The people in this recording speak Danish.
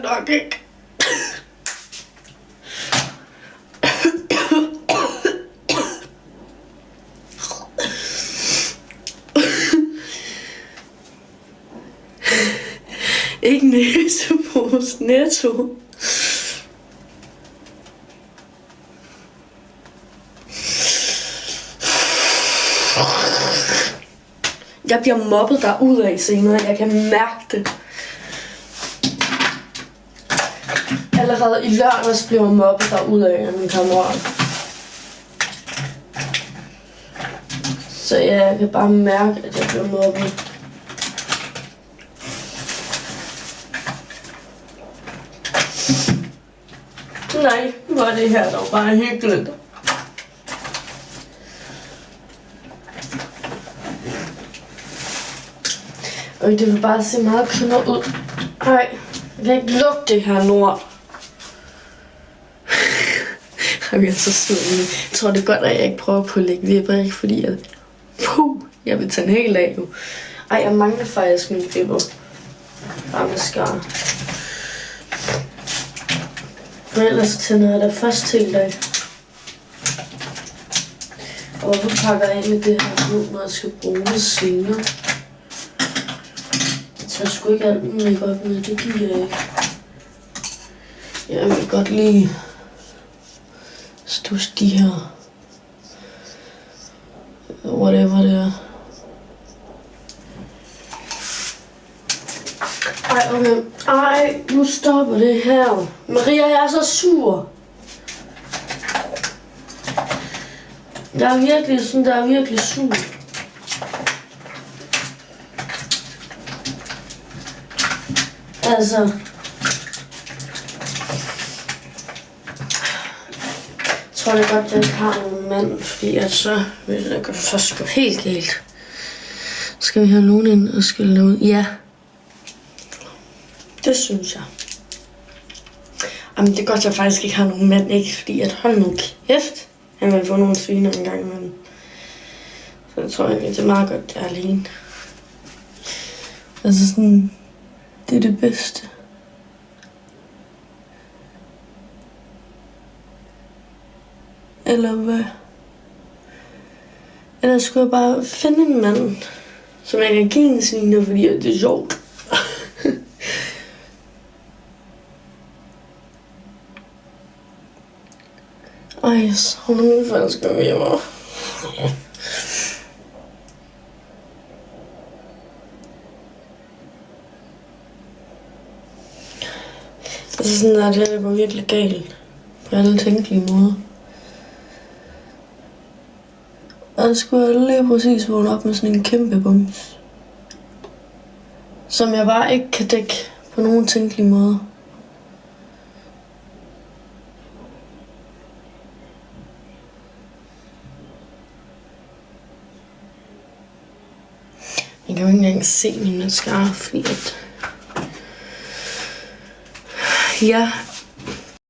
nok ikke. Ikke næsepose, Netto. Jeg bliver mobbet derudad senere. Jeg kan mærke det. Allerede i lørdags blev jeg mobbet derudad af min kammerat. Så ja, jeg kan bare mærke, at jeg bliver mobbet. Nej, hvor er det her dog bare hyggeligt. Og det vil bare se meget kønner ud. Ej, jeg kan ikke lugte det her lort. Jeg er så sød. Jeg tror det er godt, at jeg ikke prøver på at lægge vipper, ikke fordi jeg vil tage en hel af jo. Ej, jeg mangler faktisk mine vipper. Bare mascara. Men ellers tænder jeg da først til i dag. Og så pakker jeg ind med det her nu, når jeg skal bruge det senere. Jeg tager sgu ikke alt min makeup med, det giver jeg ikke. Jeg vil godt lige stusse de her. Whatever det er. Ej, okay. Ej, nu stopper det her. Maria, jeg er så sur. Jeg er virkelig sur. Altså. Jeg tror det godt, at jeg ikke har nogen mand, fordi at så vil det så sgu helt galt. Skal vi have nogen ind og skille ud? Ja. Det synes jeg. Jamen det er godt, at jeg faktisk ikke har nogen mand, ikke? Fordi at hold nu kæft, han vil få nogle sviner en gang imellem. Så jeg tror egentlig, det er meget godt, at jeg er alene. Altså sådan, det er det bedste. Eller hvad? Eller skulle jeg bare finde en mand, som jeg kan give en sviner, fordi det er sjovt. Ej, så har nogen falske vipper. Altså sådan der, det går virkelig galt. På alle tænkelige måder. Og jeg skulle lige præcis vågne op med sådan en kæmpe bums. Som jeg bare ikke kan dække på nogen tænkelige måder. Jeg kan jo ikke engang se min mascara, fordi at jeg